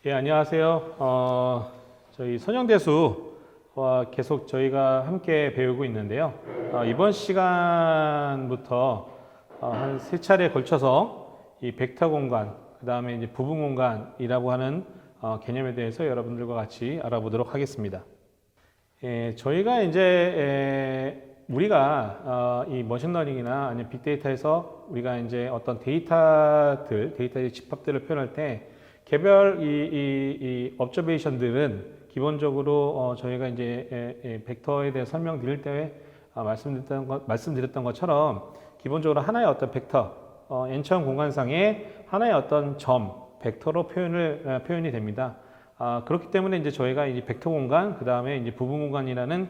예, 안녕하세요. 저희 선형대수와 계속 저희가 함께 배우고 있는데요. 이번 시간부터 한 세 차례에 걸쳐서 이 벡터 공간, 그 다음에 이제 부분 공간이라고 하는 개념에 대해서 여러분들과 같이 알아보도록 하겠습니다. 예, 저희가 이제 우리가 이 머신러닝이나 아니면 빅데이터에서 우리가 이제 어떤 데이터의 집합들을 표현할 때 개별 이 observation들은 기본적으로 저희가 이제 벡터에 대해 설명드릴 때 말씀드렸던 것처럼 기본적으로 하나의 어떤 벡터, n차원 공간상의 하나의 어떤 점, 벡터로 표현이 됩니다. 그렇기 때문에 이제 저희가 이제 벡터 공간, 그 다음에 이제 부분 공간이라는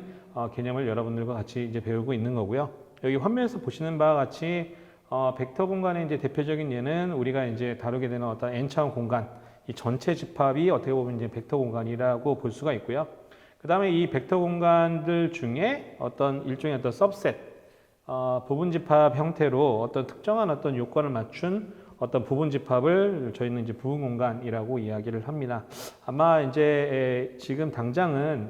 개념을 여러분들과 같이 이제 배우고 있는 거고요. 여기 화면에서 보시는 바와 같이 벡터 공간의 이제 대표적인 예는 우리가 이제 다루게 되는 어떤 n차원 공간, 이 전체 집합이 어떻게 보면 이제 벡터 공간이라고 볼 수가 있고요. 그 다음에 이 벡터 공간들 중에 어떤 일종의 어떤 सब셋, 부분 집합 형태로 어떤 특정한 어떤 요건을 맞춘 어떤 부분 집합을 저희는 이제 부분 공간이라고 이야기를 합니다. 아마 이제 지금 당장은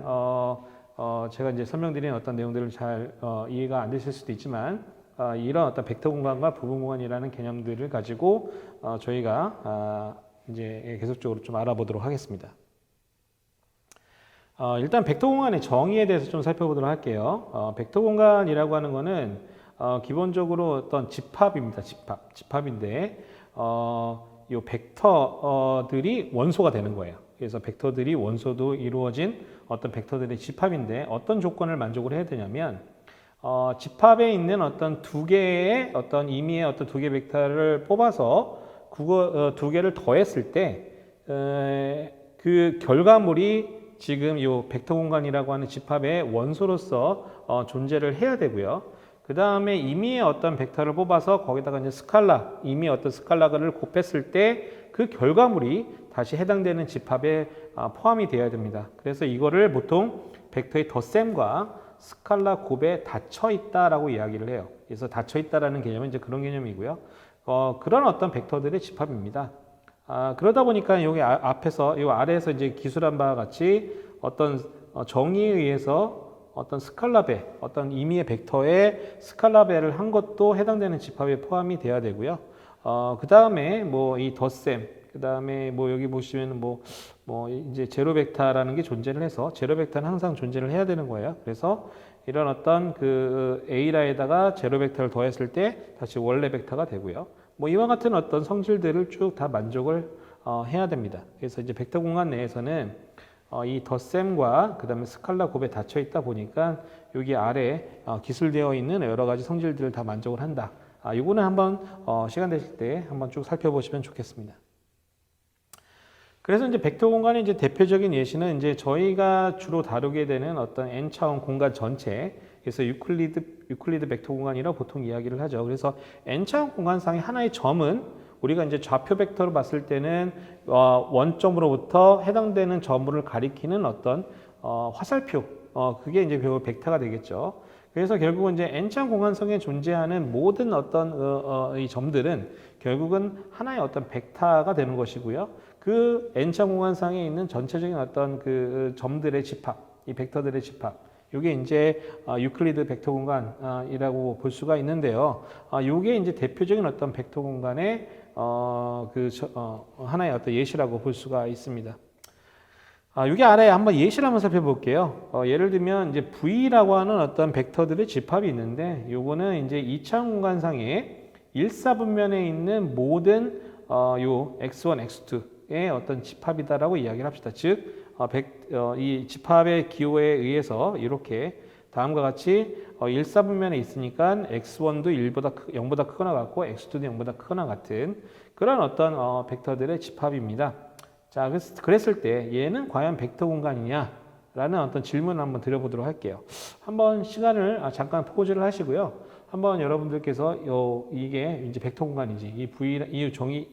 제가 이제 설명드린 어떤 내용들을 잘 이해가 안 되실 수도 있지만 이런 어떤 벡터 공간과 부분 공간이라는 개념들을 가지고 저희가 이제 계속적으로 좀 알아보도록 하겠습니다. 일단 벡터 공간의 정의에 대해서 좀 살펴보도록 할게요. 벡터 공간이라고 하는 거는 기본적으로 어떤 집합입니다. 집합인데 이 벡터들이 원소가 되는 거예요. 그래서 벡터들이 원소도 이루어진 어떤 벡터들의 집합인데 어떤 조건을 만족을 해야 되냐면 집합에 있는 어떤 두 개의 어떤 임의의 어떤 두 개의 벡터를 뽑아서 그거 두 개를 더했을 때 그 결과물이 지금 이 벡터 공간이라고 하는 집합의 원소로서 존재를 해야 되고요. 그 다음에 임의의 어떤 벡터를 뽑아서 거기다가 이제 임의의 어떤 스칼라를 곱했을 때 그 결과물이 다시 해당되는 집합에 포함이 되어야 됩니다. 그래서 이거를 보통 벡터의 덧셈과 스칼라 곱에 닫혀 있다라고 이야기를 해요. 그래서 닫혀 있다라는 개념은 이제 그런 개념이고요. 그런 어떤 벡터들의 집합입니다. 그러다 보니까 여기 앞에서, 이 아래에서 이제 기술한 바와 같이 어떤 정의에 의해서 어떤 스칼라배, 어떤 임의의 벡터의 스칼라배를 한 것도 해당되는 집합에 포함이 돼야 되고요. 그 다음에 뭐 이 덧셈, 그 다음에 뭐 여기 보시면 뭐 이제 제로 벡터라는 게 존재를 해서 제로 벡터는 항상 존재를 해야 되는 거예요. 그래서 이런 어떤 그 A라에다가 제로 벡터를 더했을 때 다시 원래 벡터가 되고요. 뭐 이와 같은 어떤 성질들을 쭉 다 만족을 해야 됩니다. 그래서 이제 벡터 공간 내에서는 이 덧셈과 그 다음에 스칼라 곱에 닫혀 있다 보니까 여기 아래 기술되어 있는 여러 가지 성질들을 다 만족을 한다. 이거는 한번 시간 되실 때 한번 쭉 살펴보시면 좋겠습니다. 그래서 이제 벡터 공간의 이제 대표적인 예시는 이제 저희가 주로 다루게 되는 어떤 n차원 공간 전체, 그래서 유클리드 벡터 공간이라고 보통 이야기를 하죠. 그래서 n차원 공간상의 하나의 점은 우리가 이제 좌표 벡터로 봤을 때는 원점으로부터 해당되는 점을 가리키는 어떤 화살표, 그게 이제 결국 벡터가 되겠죠. 그래서 결국은 이제 n차원 공간성에 존재하는 모든 어떤 이 점들은 결국은 하나의 어떤 벡터가 되는 것이고요. 그 n차원 공간상에 있는 전체적인 어떤 그 점들의 집합, 이 벡터들의 집합, 이게 이제 유클리드 벡터 공간이라고 볼 수가 있는데요. 이게 이제 대표적인 어떤 벡터 공간의 하나의 어떤 예시라고 볼 수가 있습니다. 여기 아래에 한번 예시를 한번 살펴볼게요. 예를 들면 이제 V라고 하는 어떤 벡터들의 집합이 있는데, 요거는 이제 2차원 공간상에 일사분면에 있는 모든 요 x1, x2의 어떤 집합이다라고 이야기를 합시다. 즉, 이 집합의 기호에 의해서 이렇게 다음과 같이 일사분면에 있으니까 x1도 0보다 크거나 같고 x2도 0보다 크거나 같은 그런 어떤 벡터들의 집합입니다. 자, 그랬을 때 얘는 과연 벡터 공간이냐? 라는 어떤 질문을 한번 드려보도록 할게요. 한번 시간을 잠깐 포즈를 하시고요. 한번 여러분들께서 이게 이제 벡터 공간인지,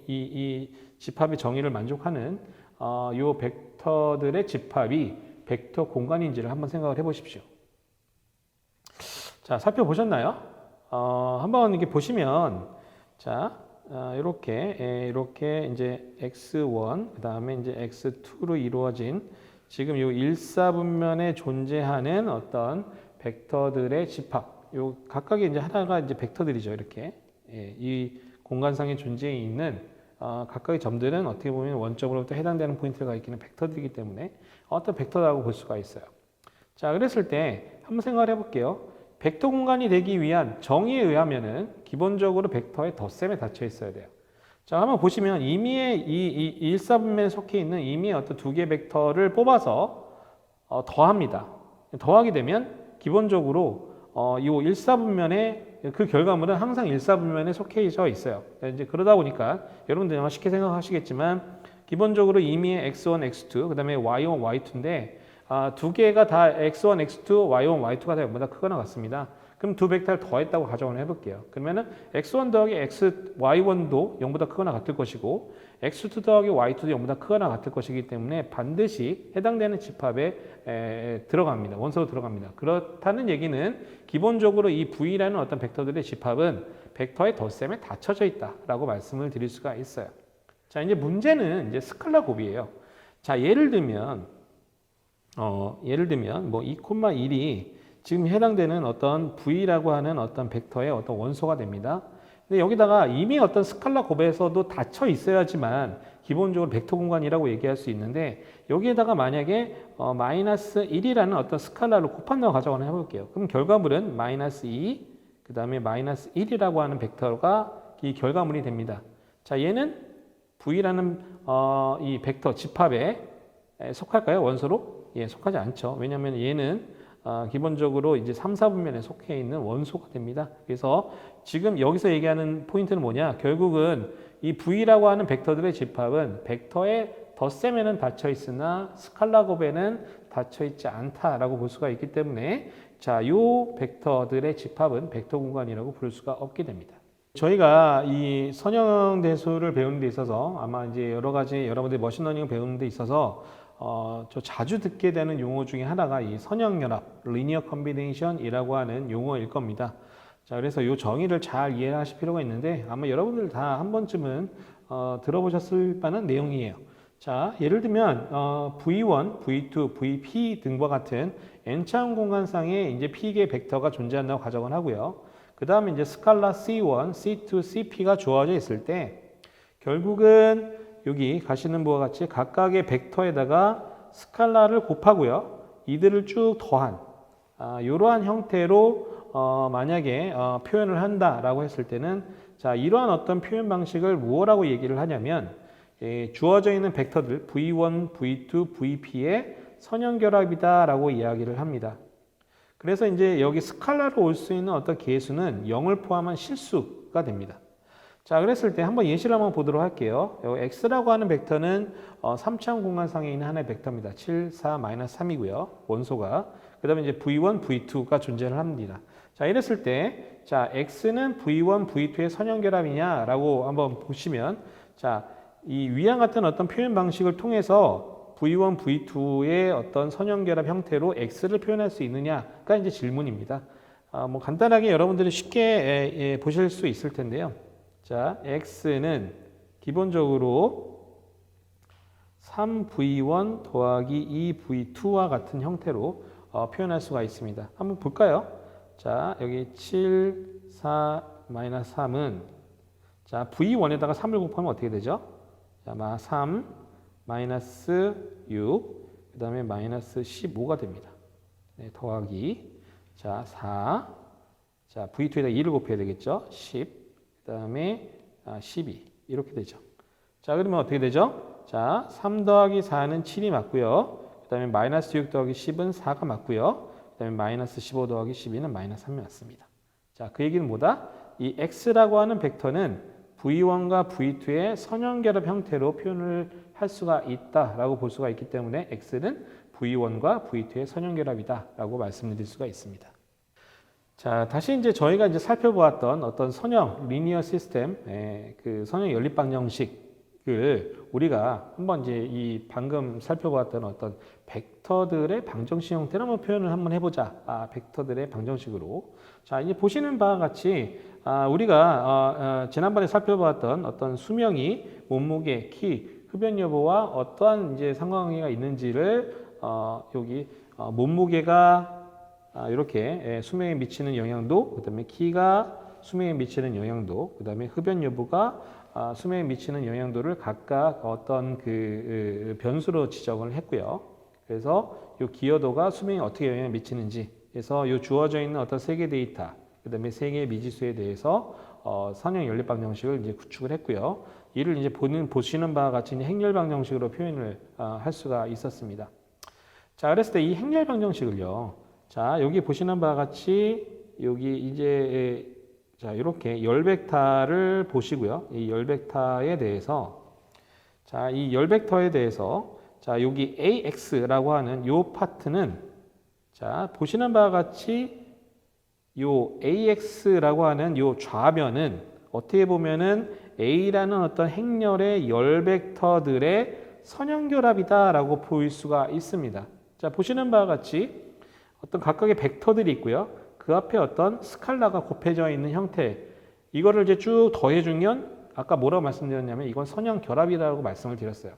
이 집합의 정의를 만족하는 요 벡터들의 집합이 벡터 공간인지를 한번 생각을 해보십시오. 자, 살펴보셨나요? 한번 이렇게 보시면, 자, 이렇게 이제 x1 그다음에 이제 x2로 이루어진 지금 이 1사분면에 존재하는 어떤 벡터들의 집합. 요 각각의 이제 하나가 이제 벡터들이죠. 이렇게 이 공간상의 존재에 있는 각각의 점들은 어떻게 보면 원점으로부터 해당되는 포인트가 있기는 벡터들이기 때문에 어떤 벡터라고 볼 수가 있어요. 자, 그랬을 때 한번 생각을 해볼게요. 벡터 공간이 되기 위한 정의에 의하면은 기본적으로 벡터의 덧셈에 닫혀 있어야 돼요. 자, 한번 보시면 임의의 이 1사분면에 속해 있는 임의의 어떤 두 개의 벡터를 뽑아서 더합니다. 더하게 되면 기본적으로 이 1사분면에 그 결과물은 항상 1사분면에 속해져 있어요. 이제 그러다 보니까 여러분들 아마 쉽게 생각하시겠지만 기본적으로 임의의 x1, x2, 그다음에 y1, y2인데 두 개가 다 x1, x2, y1, y2가 다 0보다 크거나 같습니다. 그럼 두 벡터를 더했다고 가정을 해볼게요. 그러면은 x1 더하기 y1도 0보다 크거나 같을 것이고 x2 더하기 y2도 0보다 크거나 같을 것이기 때문에 반드시 해당되는 집합에 들어갑니다. 원소로 들어갑니다. 그렇다는 얘기는 기본적으로 이 V라는 어떤 벡터들의 집합은 벡터의 덧셈에 닫혀져 있다라고 말씀을 드릴 수가 있어요. 자, 이제 문제는 이제 스칼라 곱이에요. 자, 예를 들면 뭐 2,1이 지금 해당되는 어떤 V라고 하는 어떤 벡터의 어떤 원소가 됩니다. 근데 여기다가 이미 어떤 스칼라 곱에서도 닫혀 있어야지만 기본적으로 벡터 공간이라고 얘기할 수 있는데 여기에다가 만약에 마이너스 1이라는 어떤 스칼라를 곱한다고 가정을 해볼게요. 그럼 결과물은 마이너스 2, 그 다음에 마이너스 1이라고 하는 벡터가 이 결과물이 됩니다. 자, 얘는 V라는 이 벡터 집합에 속할까요? 원소로? 예, 속하지 않죠. 왜냐하면 얘는 기본적으로 이제 3, 4분면에 속해 있는 원소가 됩니다. 그래서 지금 여기서 얘기하는 포인트는 뭐냐? 결국은 이 V라고 하는 벡터들의 집합은 벡터의 덧셈에는 닫혀 있으나 스칼라 곱에는 닫혀 있지 않다라고 볼 수가 있기 때문에 자, 요 벡터들의 집합은 벡터 공간이라고 부를 수가 없게 됩니다. 저희가 이 선형 대수를 배우는 데 있어서 아마 이제 여러 가지 여러분들이 머신러닝을 배우는 데 있어서 저 자주 듣게 되는 용어 중에 하나가 이 선형연합, linear combination이라고 하는 용어일 겁니다. 자, 그래서 이 정의를 잘 이해하실 필요가 있는데 아마 여러분들 다 한 번쯤은 들어보셨을 만한 내용이에요. 자, 예를 들면 V1, V2, VP 등과 같은 n차원 공간상에 이제 P개의 벡터가 존재한다고 가정을 하고요. 그 다음에 이제 스칼라 C1, C2, CP가 주어져 있을 때 결국은 여기 가시는 바와 같이 각각의 벡터에다가 스칼라를 곱하고요. 이들을 쭉 더한 이러한 형태로 만약에 표현을 한다라고 했을 때는 자, 이러한 어떤 표현 방식을 뭐라고 얘기를 하냐면 주어져 있는 벡터들 V1, V2, VP의 선형결합이다라고 이야기를 합니다. 그래서 이제 여기 스칼라로 올 수 있는 어떤 개수는 0을 포함한 실수가 됩니다. 자, 그랬을 때 한번 예시를 한번 보도록 할게요. x라고 하는 벡터는 3차원 공간상에 있는 하나의 벡터입니다. 7, 4, 마이너스 3이고요. 원소가. 그 다음에 이제 V1, V2가 존재를 합니다. 자, 이랬을 때, 자, x는 V1, V2의 선형결합이냐라고 한번 보시면, 자, 이 위와 같은 어떤 표현 방식을 통해서 V1, V2의 어떤 선형결합 형태로 x를 표현할 수 있느냐가 이제 질문입니다. 뭐 간단하게 여러분들이 쉽게 보실 수 있을 텐데요. 자, x는 기본적으로 3v1 더하기 2v2와 같은 형태로 표현할 수가 있습니다. 한번 볼까요? 자, 여기 7, 4, 마이너스 3은 자, v1에다가 3을 곱하면 어떻게 되죠? 자, 3, 마이너스 6, 그 다음에 마이너스 15가 됩니다. 네, 더하기 자, 4, 자, v2에다 2를 곱해야 되겠죠? 10, 그 다음에 12 이렇게 되죠. 자, 그러면 어떻게 되죠? 자, 3 더하기 4는 7이 맞고요. 그 다음에 마이너스 6 더하기 10은 4가 맞고요. 그 다음에 마이너스 15 더하기 12는 마이너스 3이 맞습니다. 자, 그 얘기는 뭐다? 이 x라고 하는 벡터는 v1과 v2의 선형결합 형태로 표현을 할 수가 있다라고 볼 수가 있기 때문에 x는 v1과 v2의 선형결합이다라고 말씀드릴 수가 있습니다. 자, 다시 이제 저희가 이제 살펴보았던 어떤 선형 리니어 시스템, 그 선형 연립 방정식을 우리가 한번 이제 이 방금 살펴보았던 어떤 벡터들의 방정식 형태를 한번 표현을 한번 해보자. 벡터들의 방정식으로. 자, 이제 보시는 바와 같이 우리가 지난번에 살펴봤던 어떤 수명이 몸무게, 키, 흡연 여부와 어떠한 이제 상관관계가 있는지를 여기 몸무게가 이렇게 수명에 미치는 영향도, 그다음에 키가 수명에 미치는 영향도, 그다음에 흡연 여부가 수명에 미치는 영향도를 각각 어떤 그 변수로 지정을 했고요. 그래서 이 기여도가 수명에 어떻게 영향을 미치는지, 그래서 이 주어져 있는 어떤 세계 데이터, 그다음에 세계 미지수에 대해서 선형 연립방 정식을 이제 구축을 했고요. 이를 이제 보시는 바와 같이 행렬방 정식으로 표현을 할 수가 있었습니다. 자, 그랬을 때 이 행렬방 정식을요. 자, 여기 보시는 바와 같이 여기 이제 자, 이렇게 열벡터를 보시고요. 이 열벡터에 대해서 자, 이 열벡터에 대해서 자, 여기 AX라고 하는 요 파트는 자, 보시는 바와 같이 요 AX라고 하는 요 좌변은 어떻게 보면은 A라는 어떤 행렬의 열벡터들의 선형결합이다라고 보일 수가 있습니다. 자, 보시는 바와 같이 어떤 각각의 벡터들이 있고요. 그 앞에 어떤 스칼라가 곱해져 있는 형태. 이거를 이제 쭉 더해주면 아까 뭐라고 말씀드렸냐면 이건 선형결합이라고 말씀을 드렸어요.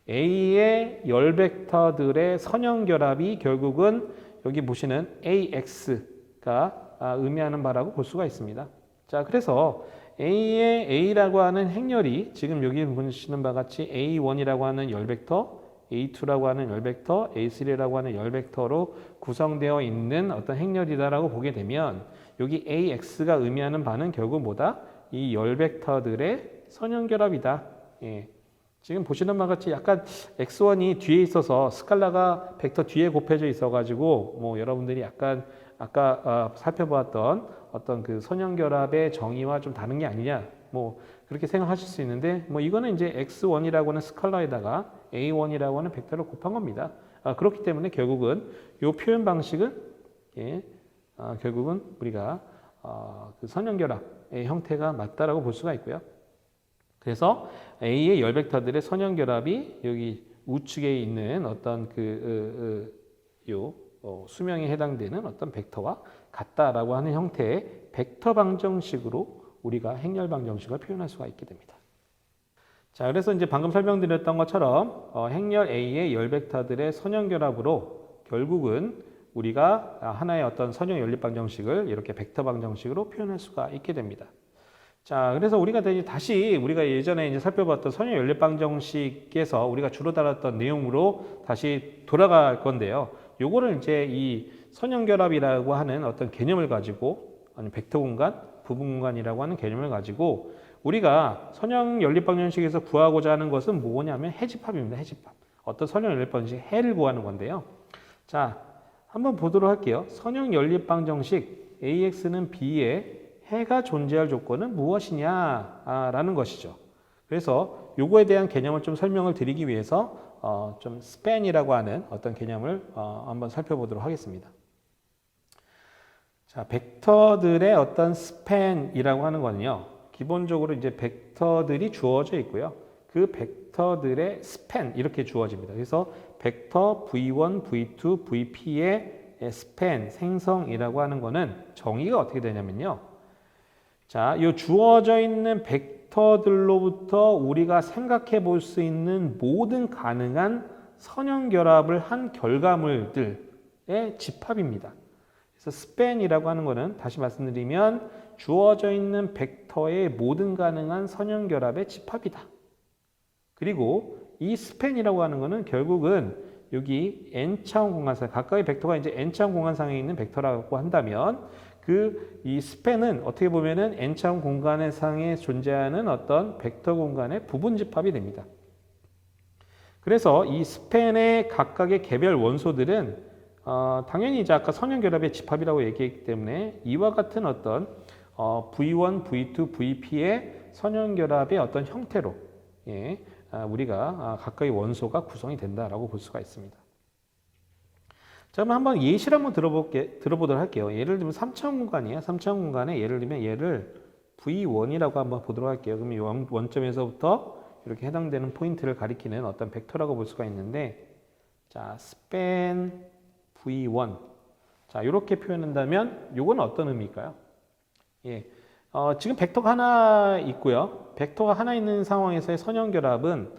A의 열벡터들의 선형결합이 결국은 여기 보시는 AX가 의미하는 바라고 볼 수가 있습니다. 자, 그래서 A의 A라고 하는 행렬이 지금 여기 보시는 바와 같이 A1이라고 하는 열벡터, A2라고 하는 열벡터, A3라고 하는 열벡터로 구성되어 있는 어떤 행렬이다라고 보게 되면 여기 AX가 의미하는 바는 결국 뭐다? 이 열벡터들의 선형결합이다. 예. 지금 보시는 바와 같이 약간 X1이 뒤에 있어서 스칼라가 벡터 뒤에 곱해져 있어가지고 뭐 여러분들이 약간 아까 살펴보았던 어떤 그 선형결합의 정의와 좀 다른 게 아니냐 뭐 그렇게 생각하실 수 있는데 뭐 이거는 이제 X1이라고 하는 스칼라에다가 A1이라고 하는 벡터를 곱한 겁니다. 그렇기 때문에 결국은 이 표현 방식은 결국은 우리가 그 선형결합의 형태가 맞다라고 볼 수가 있고요. 그래서 A의 열벡터들의 선형결합이 여기 우측에 있는 어떤 수명에 해당되는 어떤 벡터와 같다라고 하는 형태의 벡터 방정식으로 우리가 행렬 방정식을 표현할 수가 있게 됩니다. 자, 그래서 이제 방금 설명드렸던 것처럼 행렬 A의 열벡터들의 선형결합으로 결국은 우리가 하나의 어떤 선형 연립 방정식을 이렇게 벡터 방정식으로 표현할 수가 있게 됩니다. 자, 그래서 우리가 다시 우리가 예전에 이제 살펴봤던 선형 연립 방정식에서 우리가 주로 다뤘던 내용으로 다시 돌아갈 건데요. 요거를 이제 이 선형결합이라고 하는 어떤 개념을 가지고 아니 벡터 공간, 부분 공간이라고 하는 개념을 가지고 우리가 선형 연립 방정식에서 구하고자 하는 것은 뭐냐면 해집합입니다. 해집합. 어떤 선형 연립 방정식 해를 구하는 건데요. 자, 한번 보도록 할게요. 선형 연립 방정식 AX는 B에 해가 존재할 조건은 무엇이냐라는 것이죠. 그래서 요거에 대한 개념을 좀 설명을 드리기 위해서 좀 스팬이라고 하는 어떤 개념을 한번 살펴보도록 하겠습니다. 자, 벡터들의 어떤 스팬이라고 하는 거는요. 기본적으로 이제 벡터들이 주어져 있고요. 그 벡터들의 스팬 이렇게 주어집니다. 그래서 벡터 V1, V2, VP의 스팬 생성이라고 하는 거는 정의가 어떻게 되냐면요. 자, 이 주어져 있는 벡터들로부터 우리가 생각해 볼 수 있는 모든 가능한 선형결합을 한 결과물들의 집합입니다. 그래서 스팬이라고 하는 것은 다시 말씀드리면 주어져 있는 벡터의 모든 가능한 선형결합의 집합이다. 그리고 이 스팬이라고 하는 것은 결국은 여기 n차원 공간상 각각의 벡터가 이제 n차원 공간상에 있는 벡터라고 한다면 이 스팬은 어떻게 보면은 n차원 공간의 상에 존재하는 어떤 벡터 공간의 부분 집합이 됩니다. 그래서 이 스팬의 각각의 개별 원소들은 당연히 이제 아까 선형결합의 집합이라고 얘기했기 때문에 이와 같은 어떤 V1, V2, VP의 선형결합의 어떤 형태로 우리가 각각의 원소가 구성이 된다라고 볼 수가 있습니다. 자, 그럼 한번 예시를 한번 들어보도록 할게요. 예를 들면 3차원 공간이에요. 3차원 공간에 예를 들면 얘를 V1이라고 한번 보도록 할게요. 그럼 이 원점에서부터 이렇게 해당되는 포인트를 가리키는 어떤 벡터라고 볼 수가 있는데, 자, span V1. 자, 이렇게 표현한다면, 요건 어떤 의미일까요? 예. 지금 벡터가 하나 있고요. 벡터가 하나 있는 상황에서의 선형결합은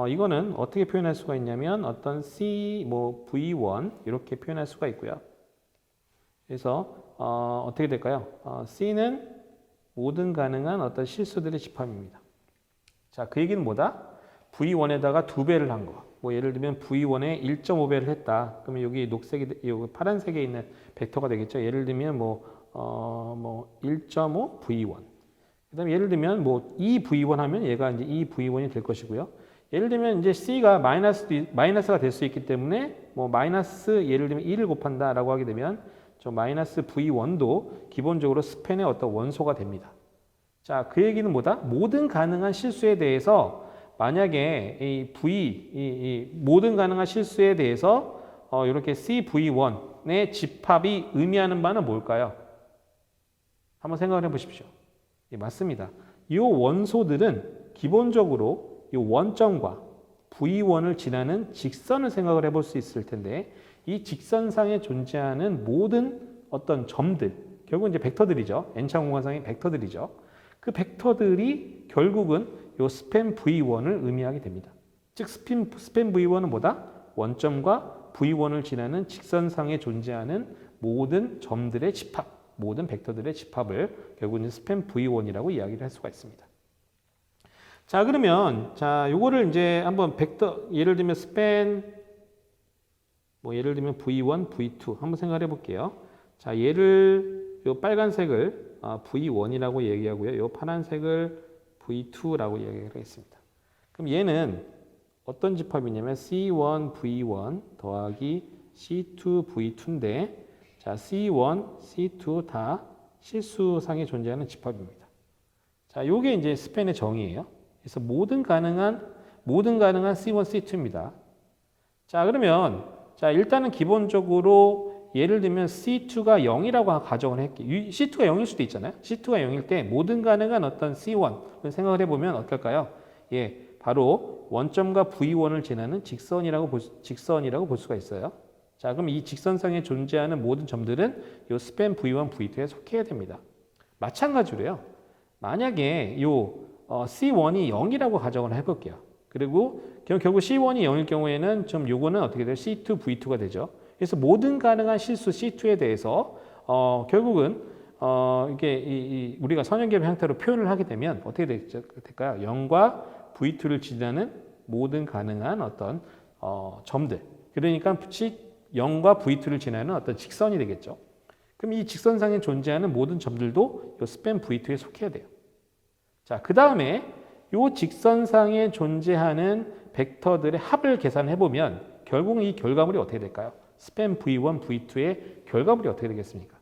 이거는 어떻게 표현할 수가 있냐면 어떤 C, 뭐 V1 이렇게 표현할 수가 있고요. 그래서 어떻게 될까요? C는 모든 가능한 어떤 실수들의 집합입니다. 자, 그 얘기는 뭐다? V1에다가 2배를 한 거. 뭐 예를 들면 V1에 1.5배를 했다. 그러면 여기 녹색이, 여기 파란색에 있는 벡터가 되겠죠. 예를 들면 뭐 1.5 V1. 그다음에 예를 들면 뭐 2V1 하면 얘가 이제 2V1이 될 것이고요. 예를 들면 이제 C가 마이너스가 될 수 있기 때문에 뭐 마이너스 예를 들면 2를 곱한다라고 하게 되면 저 마이너스 V1도 기본적으로 스팬의 어떤 원소가 됩니다. 자, 그 얘기는 뭐다? 모든 가능한 실수에 대해서 만약에 이 모든 가능한 실수에 대해서 이렇게 CV1의 집합이 의미하는 바는 뭘까요? 한번 생각을 해보십시오. 예, 맞습니다. 이 원소들은 기본적으로 이 원점과 V1을 지나는 직선을 생각을 해볼 수 있을 텐데 이 직선상에 존재하는 모든 어떤 점들, 결국 이제 벡터들이죠. n차 공간상의 벡터들이죠. 그 벡터들이 결국은 이 스팬 V1을 의미하게 됩니다. 즉 스팬 V1은 뭐다? 원점과 V1을 지나는 직선상에 존재하는 모든 점들의 집합, 모든 벡터들의 집합을 결국 이제 스팬 V1이라고 이야기를 할 수가 있습니다. 자, 그러면 요거를 이제 한번 벡터 예를 들면 스팬 뭐 예를 들면 V1, V2 한번 생각해 볼게요. 자, 얘를 요 빨간색을 V1이라고 얘기하고요. 요 파란색을 V2라고 얘기하겠습니다. 그럼 얘는 어떤 집합이냐면 C1, V1 더하기 C2, V2인데 자, C1, C2 다 실수상에 존재하는 집합입니다. 자, 요게 이제 스팬의 정의예요. 그래서 모든 가능한 C1, C2입니다. 자, 그러면 자, 일단은 기본적으로 예를 들면 C2가 0이라고 가정을 할게요. C2가 0일 수도 있잖아요. C2가 0일 때 모든 가능한 어떤 C1을 생각을 해보면 어떨까요? 예, 바로 원점과 V1을 지나는 직선이라고 볼 수가 있어요. 자, 그럼 이 직선상에 존재하는 모든 점들은 이 스팬 V1, V2에 속해야 됩니다. 마찬가지로요. 만약에 이 C1이 0이라고 가정을 해볼게요. 그리고 결국 C1이 0일 경우에는 좀 요거는 어떻게 돼요? C2, V2가 되죠. 그래서 모든 가능한 실수 C2에 대해서 결국은 이게 우리가 선형결합 형태로 표현을 하게 되면 어떻게 될까요? 0과 V2를 지나는 모든 가능한 어떤 점들. 그러니까 0과 V2를 지나는 어떤 직선이 되겠죠. 그럼 이 직선상에 존재하는 모든 점들도 이 스팬 V2에 속해야 돼요. 자, 그 다음에 이 직선상에 존재하는 벡터들의 합을 계산해 보면 결국 이 결과물이 어떻게 될까요? 스팬 V1, V2의 결과물이 어떻게 되겠습니까?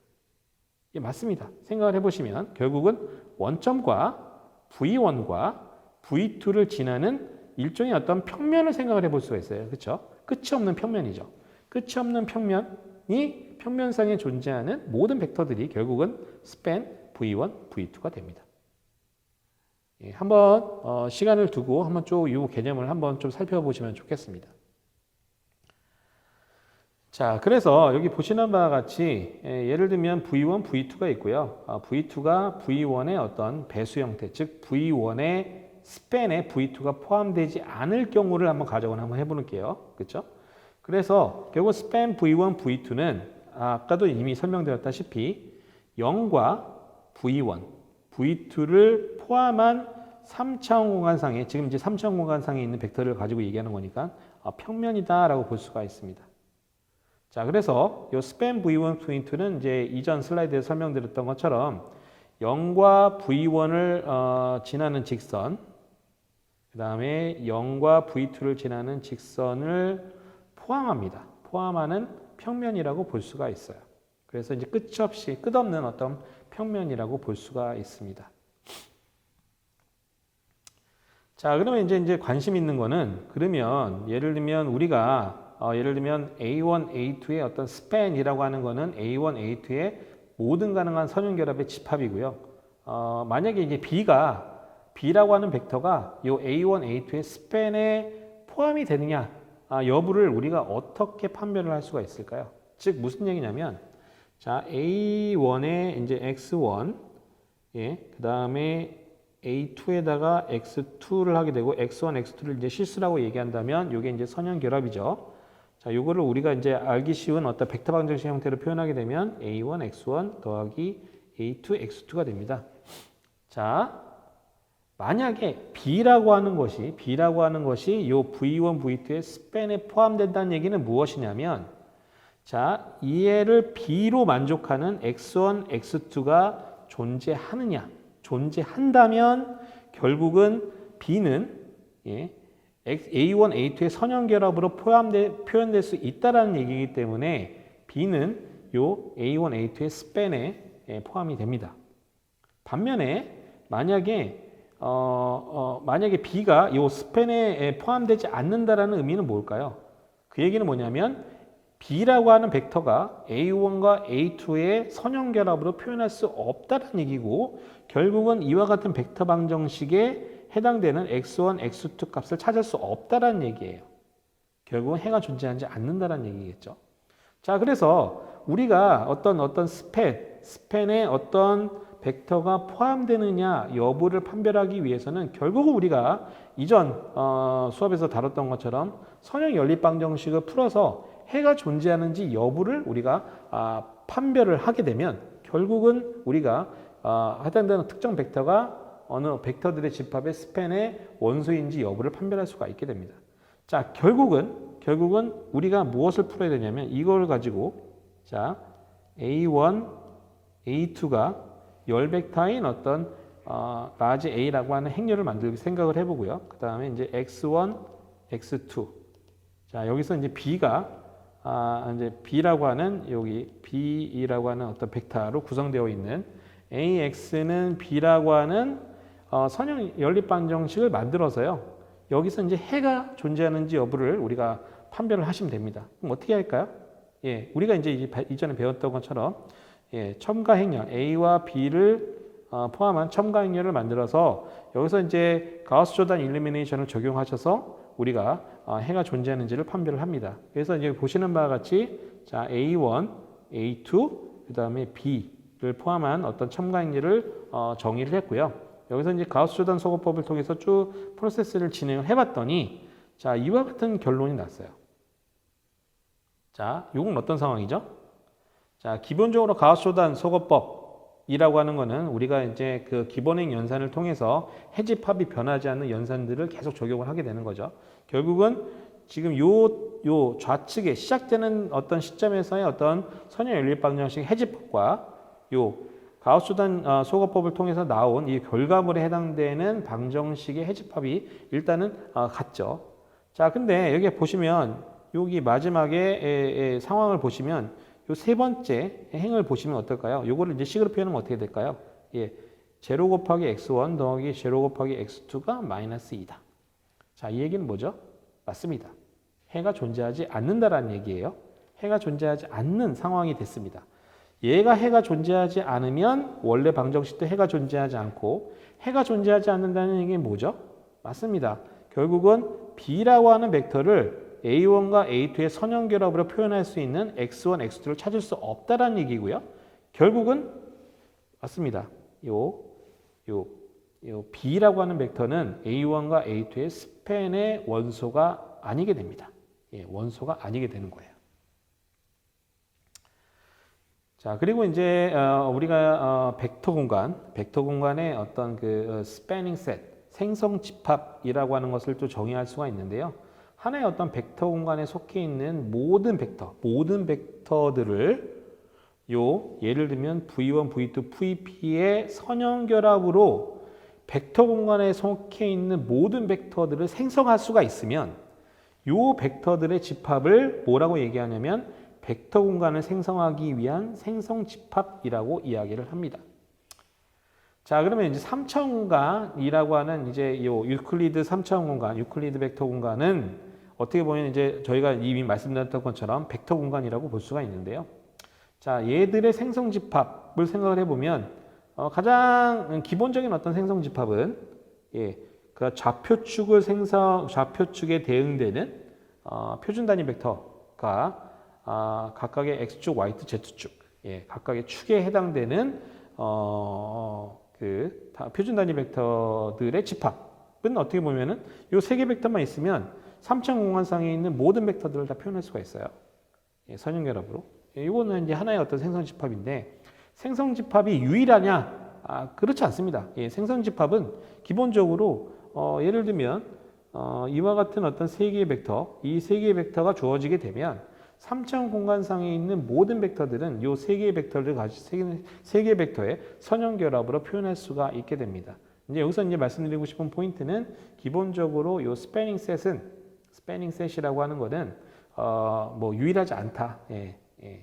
예, 맞습니다. 생각을 해보시면 결국은 원점과 V1과 V2를 지나는 일종의 어떤 평면을 생각을 해볼 수가 있어요. 그렇죠? 끝이 없는 평면이죠. 끝이 없는 평면이 평면상에 존재하는 모든 벡터들이 결국은 스팬 V1, V2가 됩니다. 예, 한번 시간을 두고 한번 쭉 이 개념을 한번 좀 살펴보시면 좋겠습니다. 자, 그래서 여기 보시는 바와 같이 예를 들면 V1, V2가 있고요. V2가 V1의 어떤 배수 형태, 즉 V1의 스팬에 V2가 포함되지 않을 경우를 한번 가정을 한번 해볼게요. 그렇죠? 그래서 결국 스팬 V1, V2는 아까도 이미 설명드렸다시피 0과 V1, V2를 포함한 3차원 공간상에 지금 이제 3차원 공간상에 있는 벡터를 가지고 얘기하는 거니까 평면이다라고 볼 수가 있습니다. 자, 그래서 이 스팬 V1, V2는 이제 이전 슬라이드에서 설명드렸던 것처럼 0과 V1을 지나는 직선, 그 다음에 0과 V2를 지나는 직선을 포함합니다. 포함하는 평면이라고 볼 수가 있어요. 그래서 이제 끝없는 어떤 평면이라고 볼 수가 있습니다. 자, 그러면 이제 관심 있는 거는 그러면 예를 들면 우리가 예를 들면 A1, A2의 어떤 스팬이라고 하는 거는 A1, A2의 모든 가능한 선형결합의 집합이고요. 만약에 이제 B라고 하는 벡터가 이 A1, A2의 스팬에 포함이 되느냐 여부를 우리가 어떻게 판별을 할 수가 있을까요? 즉 무슨 얘기냐면 자, A1의 이제 X1, 예, 그 다음에 A2에다가 X2를 하게 되고 X1, X2를 이제 실수라고 얘기한다면 이게 이제 선형 결합이죠. 자, 요거를 우리가 이제 알기 쉬운 어떤 벡터 방정식 형태로 표현하게 되면 A1, X1 더하기 A2, X2가 됩니다. 자, 만약에 B라고 하는 것이 요 V1, V2의 스팬에 포함된다는 얘기는 무엇이냐면, 자, 얘를 B로 만족하는 X1, X2가 존재한다면 결국은 B는 예, A1, A2의 선형 결합으로 표현될 수 있다라는 얘기이기 때문에 B는 요 A1, A2의 스팬에 포함이 됩니다. 반면에 만약에 B가 요 스팬에 포함되지 않는다라는 의미는 뭘까요? 그 얘기는 뭐냐면 B라고 하는 벡터가 A1과 A2의 선형 결합으로 표현할 수 없다는 얘기고, 결국은 이와 같은 벡터 방정식에 해당되는 X1, X2 값을 찾을 수 없다는 얘기예요. 결국은 해가 존재하지 않는다는 얘기겠죠. 자, 그래서 우리가 어떤 스팬에 어떤 벡터가 포함되느냐 여부를 판별하기 위해서는 결국은 우리가 이전 수업에서 다뤘던 것처럼 선형 연립 방정식을 풀어서 해가 존재하는지 여부를 우리가 판별을 하게 되면 결국은 우리가 해당되는 특정 벡터가 어느 벡터들의 집합의 스팬의 원소인지 여부를 판별할 수가 있게 됩니다. 자, 결국은 우리가 무엇을 풀어야 되냐면 이걸 가지고 자, A1, A2가 열 벡터인 어떤 라지 A라고 하는 행렬을 만들기 생각을 해보고요. 그 다음에 이제 X1, X2. 자, 여기서 이제 이제 B라고 하는 여기 B라고 하는 어떤 벡터로 구성되어 있는 AX는 B라고 하는 선형 연립 방정식을 만들어서요. 여기서 이제 해가 존재하는지 여부를 우리가 판별을 하시면 됩니다. 그럼 어떻게 할까요? 예, 우리가 이제 이전에 배웠던 것처럼 예, 첨가 행렬 A와 B를 포함한 첨가 행렬을 만들어서 여기서 이제 가우스 조단 일루미네이션을 적용하셔서 우리가 해가 존재하는지를 판별을 합니다. 그래서 이제 보시는 바와 같이 자, A1, A2, 그 다음에 B를 포함한 어떤 첨가 행렬을 정의를 했고요. 여기서 이제 가우스 조단 소거법을 통해서 쭉 프로세스를 진행을 해봤더니 자, 이와 같은 결론이 났어요. 자, 이건 어떤 상황이죠? 자, 기본적으로 가우스 조단 소거법이라고 하는 거는 우리가 이제 그 기본행 연산을 통해서 해집합이 변하지 않는 연산들을 계속 적용을 하게 되는 거죠. 결국은 지금 요 좌측에 시작되는 어떤 시점에서의 어떤 선형 연립 방정식 해집합과 요 가우스 조단 소거법을 통해서 나온 이 결과물에 해당되는 방정식의 해집합이 일단은 같죠. 자, 근데 여기 보시면 여기 마지막에 상황을 보시면 요 세 번째 행을 보시면 어떨까요? 요거를 이제 식으로 표현하면 어떻게 될까요? 예, 제로 곱하기 x1 더하기 제로 곱하기 x2가 마이너스 2다. 자, 이 얘기는 뭐죠? 맞습니다. 해가 존재하지 않는다라는 얘기예요. 해가 존재하지 않는 상황이 됐습니다. 얘가 해가 존재하지 않으면 원래 방정식도 해가 존재하지 않고, 해가 존재하지 않는다는 얘기는 뭐죠? 맞습니다. 결국은 B라고 하는 벡터를 A1과 A2의 선형 결합으로 표현할 수 있는 X1, X2를 찾을 수 없다라는 얘기고요. 결국은 맞습니다. 요 B라고 하는 벡터는 A1과 A2의 스팬의 원소가 아니게 됩니다. 예, 원소가 아니게 되는 거예요. 자, 그리고 이제 우리가 벡터 공간의 어떤 그 스패닝 셋, 생성 집합이라고 하는 것을 또 정의할 수가 있는데요. 하나의 어떤 벡터 공간에 속해 있는 모든 벡터들을 예를 들면 V1, V2, VP의 선형 결합으로 벡터 공간에 속해 있는 모든 벡터들을 생성할 수가 있으면 요 벡터들의 집합을 뭐라고 얘기하냐면 벡터 공간을 생성하기 위한 생성 집합이라고 이야기를 합니다. 자, 그러면 이제 3차원 공간이라고 하는 이제 요 유클리드 3차원 공간, 유클리드 벡터 공간은 어떻게 보면 이제 저희가 이미 말씀드렸던 것처럼 벡터 공간이라고 볼 수가 있는데요. 자, 얘들의 생성 집합을 생각을 해보면 가장 기본적인 어떤 생성 집합은 그 좌표축에 대응되는 표준 단위 벡터가 각각의 x축, y축, z축, 각각의 축에 해당되는 표준 단위 벡터들의 집합은 어떻게 보면은 이 세 개 벡터만 있으면 3차 공간상에 있는 모든 벡터들을 다 표현할 수가 있어요. 예, 선형결합으로. 예, 이거는 이제 하나의 어떤 생성 집합인데 생성 집합이 유일하냐? 그렇지 않습니다. 예, 생성 집합은 기본적으로 예를 들면 이와 같은 어떤 세 개의 벡터, 이 세 개의 벡터가 주어지게 되면 3차원 공간상에 있는 모든 벡터들은 이 세 개의 벡터를 가지고 세 개의 벡터의 선형결합으로 표현할 수가 있게 됩니다. 이제 여기서 이제 말씀드리고 싶은 포인트는 기본적으로 이 스패닝 셋이라고 하는 것은 뭐 유일하지 않다.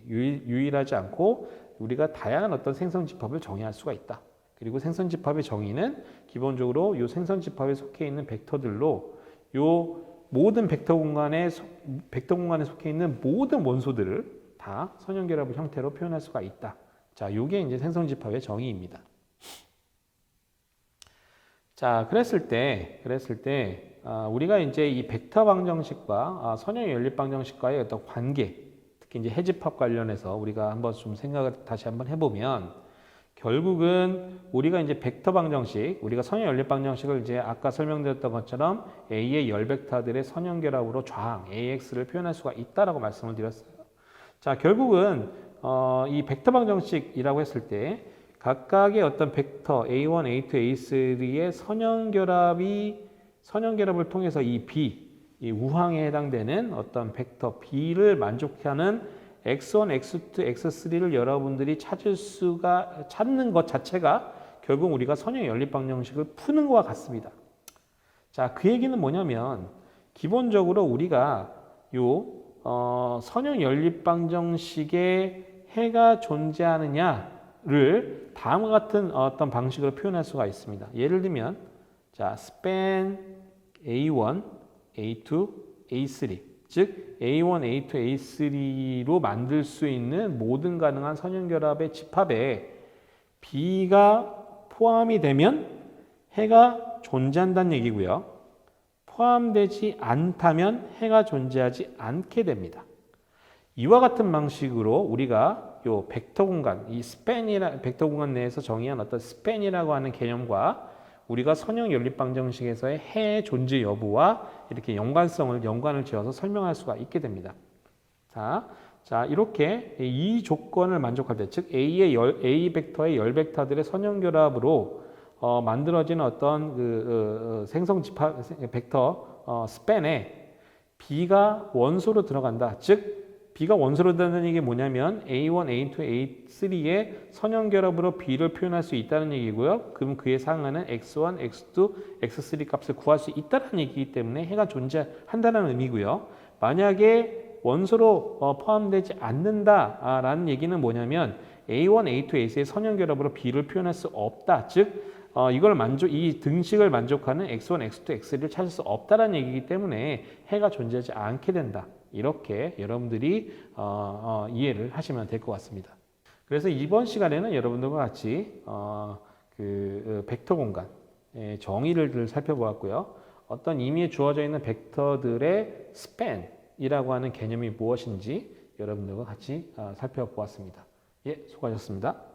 유일하지 않고 우리가 다양한 어떤 생성 집합을 정의할 수가 있다. 그리고 생성 집합의 정의는 기본적으로 이 생성 집합에 속해 있는 벡터들로 이 모든 벡터 공간에 속해 있는 모든 원소들을 다 선형결합의 형태로 표현할 수가 있다. 자, 이게 이제 생성 집합의 정의입니다. 자, 그랬을 때 우리가 이제 이 벡터 방정식과 선형 연립 방정식과의 어떤 관계, 특히 이제 해집합 관련해서 우리가 한번 좀 생각을 다시 한번 해보면 결국은 우리가 이제 벡터 방정식, 우리가 선형 연립 방정식을 이제 아까 설명드렸던 것처럼 A의 열 벡터들의 선형 결합으로 좌항 AX를 표현할 수가 있다라고 말씀을 드렸어요. 자, 결국은 이 벡터 방정식이라고 했을 때 각각의 어떤 벡터 A1, A2, A3의 선형 결합을 통해서 이 B, 이 우항에 해당되는 어떤 벡터 B를 만족하는 X1, X2, X3를 여러분들이 찾는 것 자체가 결국 우리가 선형 연립 방정식을 푸는 것과 같습니다. 자, 그 얘기는 뭐냐면 기본적으로 우리가 선형 연립 방정식에 해가 존재하느냐를 다음과 같은 어떤 방식으로 표현할 수가 있습니다. 예를 들면 자, span A1, A2, A3 즉 A1, A2, A3로 만들 수 있는 모든 가능한 선형결합의 집합에 B가 포함이 되면 해가 존재한다는 얘기고요. 포함되지 않다면 해가 존재하지 않게 됩니다. 이와 같은 방식으로 우리가 요 벡터 공간, 이 벡터 공간 내에서 정의한 어떤 스팬이라고 하는 개념과 우리가 선형 연립 방정식에서의 해의 존재 여부와 이렇게 연관을 지어서 설명할 수가 있게 됩니다. 자, 이렇게 이 조건을 만족할 때, 즉 A 벡터의 열 벡터들의 선형 결합으로 만들어지는 어떤 생성 집합 벡터 스팬에 B가 원소로 들어간다. 즉 B가 원소로 들어간다는 얘기 뭐냐면 A1, A2, A3의 선형 결합으로 B를 표현할 수 있다는 얘기고요. 그럼 그에 상하는 X1, X2, X3 값을 구할 수 있다는 얘기이기 때문에 해가 존재한다는 의미고요. 만약에 원소로 포함되지 않는다라는 얘기는 뭐냐면 A1, A2, A3의 선형 결합으로 B를 표현할 수 없다. 즉 이 등식을 만족하는 X1, X2, X3를 찾을 수 없다는 얘기이기 때문에 해가 존재하지 않게 된다. 이렇게 여러분들이 이해를 하시면 될 것 같습니다. 그래서 이번 시간에는 여러분들과 같이 벡터 공간 정의를 살펴보았고요. 어떤 이미에 주어져 있는 벡터들의 스팬이라고 하는 개념이 무엇인지 여러분들과 같이 살펴보았습니다. 예, 수고하셨습니다.